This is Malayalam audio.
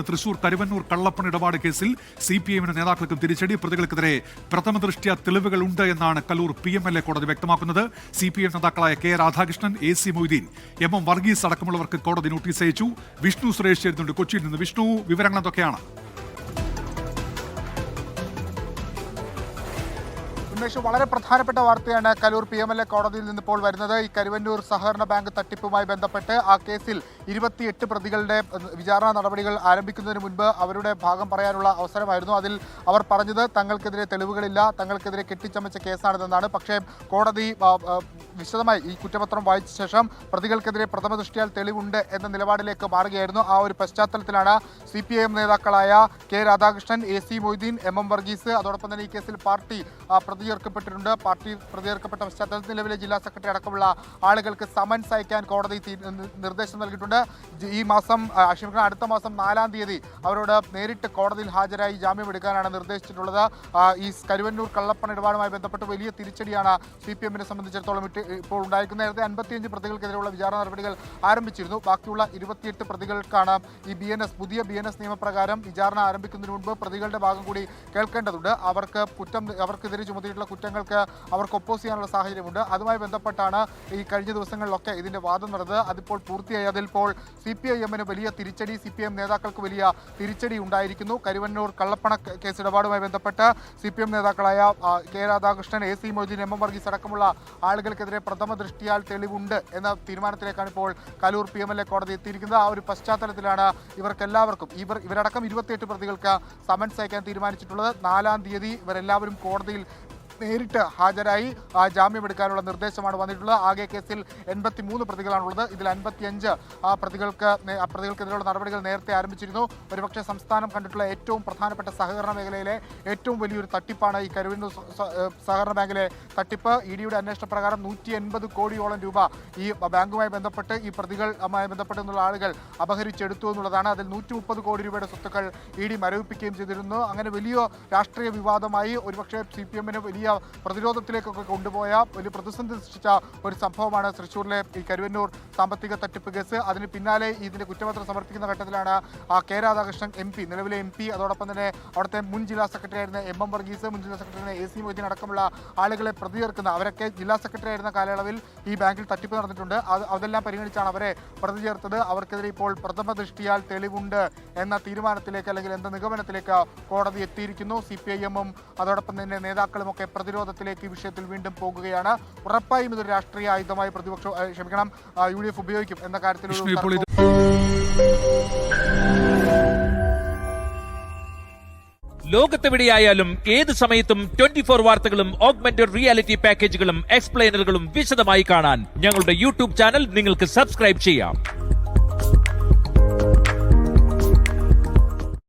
തൃശൂർ കരുവന്നൂർ കള്ളപ്പണ ഇടപാട് കേസിൽ സിപിഐഎമ്മിന് നേതാക്കൾക്കും തിരിച്ചടി. പ്രതികൾക്കെതിരെ പ്രഥമ ദൃഷ്ട്യാ തെളിവുകൾ ഉണ്ട് എന്നാണ് കലൂർ PMLA കോടതി വ്യക്തമാക്കുന്നത്. സിപിഐഎം നേതാക്കളായ K Radhakrishnan, AC Moideen, MM Varghese അടക്കമുള്ളവർക്ക് കോടതി നോട്ടീസ് അയച്ചു. വിഷ്ണു സുരേഷ് ചേരുന്നുണ്ട് കൊച്ചിയിൽ നിന്ന്. വിഷ്ണു, വിവരങ്ങൾ എന്തൊക്കെയാണ്? വളരെ പ്രധാനപ്പെട്ട വാർത്തയാണ് കലൂർ PMLA കോടതിയിൽ നിന്നിപ്പോൾ വരുന്നത്. ഈ കരുവന്നൂർ സഹകരണ ബാങ്ക് തട്ടിപ്പുമായി ബന്ധപ്പെട്ട് ആ കേസിൽ 28 പ്രതികളുടെ വിചാരണ നടപടികൾ ആരംഭിക്കുന്നതിന് മുൻപ് അവരുടെ ഭാഗം പറയാനുള്ള അവസരമായിരുന്നു. അതിൽ അവർ പറഞ്ഞത് തങ്ങൾക്കെതിരെ തെളിവുകളില്ല, തങ്ങൾക്കെതിരെ കെട്ടിച്ചമച്ച കേസാണിതെന്നാണ്. പക്ഷേ കോടതി വിശദമായി ഈ കുറ്റപത്രം വായിച്ച ശേഷം പ്രതികൾക്കെതിരെ പ്രഥമ ദൃഷ്ട്യാൽ തെളിവുണ്ട് എന്ന നിലപാടിലേക്ക് മാറുകയായിരുന്നു. ആ ഒരു പശ്ചാത്തലത്തിലാണ് CPIM നേതാക്കളായ K Radhakrishnan, AC Moideen, MM Varghese, അതോടൊപ്പം തന്നെ ഈ കേസിൽ പാർട്ടി പ്രതിചേർക്കപ്പെട്ടിട്ടുണ്ട്. പാർട്ടി പ്രതിചേർക്കപ്പെട്ട പശ്ചാത്തലത്തിൽ നിലവിലെ ജില്ലാ സെക്രട്ടറി അടക്കമുള്ള ആളുകൾക്ക് സമൻസ് അയക്കാൻ കോടതി നിർദ്ദേശം നൽകിയിട്ടുണ്ട്. ഈ മാസം അടുത്ത മാസം 4-ാം തീയതി അവരോട് നേരിട്ട് കോടതിയിൽ ഹാജരായി ജാമ്യം എടുക്കാനാണ് നിർദ്ദേശിച്ചിട്ടുള്ളത്. ഈ കരുവന്നൂർ കള്ളപ്പണ ഇടപാടുമായി ബന്ധപ്പെട്ട് വലിയ തിരിച്ചടിയാണ് CPM-നെ സംബന്ധിച്ചിടത്തോളം ഇപ്പോൾ ഉണ്ടായിരിക്കുന്നത്. നേരത്തെ 55 പ്രതികൾക്കെതിരെയുള്ള വിചാരണ നടപടികൾ ആരംഭിച്ചിരുന്നു. ബാക്കിയുള്ള 28 പ്രതികൾക്കാണ് ഈ പുതിയ BNS നിയമപ്രകാരം വിചാരണ ആരംഭിക്കുന്നതിന് മുൻപ് പ്രതികളുടെ ഭാഗം കൂടി കേൾക്കേണ്ടതുണ്ട്. അവർക്കെതിരെ ചുമത്തിയിട്ടുള്ള കുറ്റങ്ങൾക്ക് അവർക്ക് ഒപ്പോസ് ചെയ്യാനുള്ള സാഹചര്യമുണ്ട്. അതുമായി ബന്ധപ്പെട്ടാണ് ഈ കഴിഞ്ഞ ദിവസങ്ങളിലൊക്കെ ഇതിന്റെ വാദം നടന്നത്. അതിപ്പോൾ പൂർത്തിയായി. അതിലിപ്പോൾ CPIM-ന് വലിയ തിരിച്ചടി, CPIM നേതാക്കൾക്ക് വലിയ തിരിച്ചടി ഉണ്ടായിരിക്കുന്നു. കരുവന്നൂർ കള്ളപ്പണ കേസ് ഇടപാടുമായി ബന്ധപ്പെട്ട് CPIM നേതാക്കളായ K Radhakrishnan, AC Moideen, MM Varghese അടക്കമുള്ള ആളുകൾക്കെതിരെ പ്രഥമ ദൃഷ്ട്യാൽ തെളിവുണ്ട് എന്ന തീരുമാനത്തിലേക്കാണ് ഇപ്പോൾ കലൂർ PMLA കോടതി എത്തിയിരിക്കുന്നത്. ആ ഒരു പശ്ചാത്തലത്തിലാണ് ഇവർക്കെല്ലാവർക്കും ഇവരടക്കം 28 പ്രതികൾക്ക് സമൻസ് അയക്കാൻ തീരുമാനിച്ചിട്ടുള്ളത്. 4-ാം തീയതി ഇവരെല്ലാവരും കോടതിയിൽ നേരിട്ട് ഹാജരായി ജാമ്യമെടുക്കാനുള്ള നിർദ്ദേശമാണ് വന്നിട്ടുള്ളത്. ആകെ കേസിൽ 83 പ്രതികളാണുള്ളത്. ഇതിൽ 55 പ്രതികൾക്കെതിരെയുള്ള നടപടികൾ നേരത്തെ ആരംഭിച്ചിരുന്നു. ഒരുപക്ഷെ സംസ്ഥാനം കണ്ടിട്ടുള്ള ഏറ്റവും പ്രധാനപ്പെട്ട സഹകരണ മേഖലയിലെ ഏറ്റവും വലിയൊരു തട്ടിപ്പാണ് ഈ കരുവന്നൂർ സഹകരണ ബാങ്കിലെ തട്ടിപ്പ്. ED-യുടെ അന്വേഷണ പ്രകാരം 180 കോടിയോളം രൂപ ഈ ബാങ്കുമായി ബന്ധപ്പെട്ട് ഈ പ്രതികളുമായി ബന്ധപ്പെട്ടുള്ള ആളുകൾ അപഹരിച്ചെടുത്തു എന്നുള്ളതാണ്. അതിൽ 130 കോടി രൂപയുടെ സ്വത്തുക്കൾ ED മരവിപ്പിക്കുകയും ചെയ്തിരുന്നു. അങ്ങനെ വലിയ രാഷ്ട്രീയ വിവാദമായി ഒരുപക്ഷെ CPM-നെ വലിയ പ്രതിരോധത്തിലേക്കൊക്കെ കൊണ്ടുപോയ വലിയ പ്രതിസന്ധി സൃഷ്ടിച്ച ഒരു സംഭവമാണ് തൃശ്ശൂരിലെ ഈ കരുവന്നൂർ സാമ്പത്തിക തട്ടിപ്പ് കേസ്. അതിന് പിന്നാലെ ഇതിന്റെ കുറ്റപത്രം സമർപ്പിക്കുന്ന ഘട്ടത്തിലാണ് കെ രാധാകൃഷ്ണൻ MP, നിലവിലെ MP, അതോടൊപ്പം തന്നെ അവിടുത്തെ മുൻ ജില്ലാ സെക്രട്ടറി ആയിരുന്ന MM വർഗീസ്, മുൻ ജില്ലാ സെക്രട്ടറി AC മൊയ്തീൻ അടക്കമുള്ള ആളുകളെ പ്രതിചേർക്കുന്ന അവരൊക്കെ ജില്ലാ സെക്രട്ടറി ആയിരുന്ന കാലയളവിൽ ഈ ബാങ്കിൽ തട്ടിപ്പ് നടന്നിട്ടുണ്ട്. അതെല്ലാം പരിഗണിച്ചാണ് അവരെ പ്രതി ചേർത്തത്. അവർക്കെതിരെ ഇപ്പോൾ പ്രഥമ ദൃഷ്ട്യാൽ തെളിവുണ്ട് എന്ന തീരുമാനത്തിലേക്ക് അല്ലെങ്കിൽ എന്ന നിഗമനത്തിലേക്ക് കോടതി എത്തിയിരിക്കുന്നു. CPIM-ഉം അതോടൊപ്പം തന്നെ നേതാക്കളുമൊക്കെ പ്രതിരോധത്തിലേക്ക് ഈ വിഷയത്തിൽ വീണ്ടും പോകുകയാണ്. ഉറപ്പായും ഇതൊരു രാഷ്ട്രീയ ആയുധമായി UDF ഉപയോഗിക്കും എന്ന കാര്യത്തിൽ ലോകത്തെവിടെയായാലും ഏത് സമയത്തും 24 വാർത്തകളും ഓഗ്മെന്റഡ് റിയാലിറ്റി പാക്കേജുകളും എക്സ്പ്ലെയിനറുകളും വിശദമായി കാണാൻ ഞങ്ങളുടെ YouTube ചാനൽ നിങ്ങൾക്ക് സബ്സ്ക്രൈബ് ചെയ്യാം.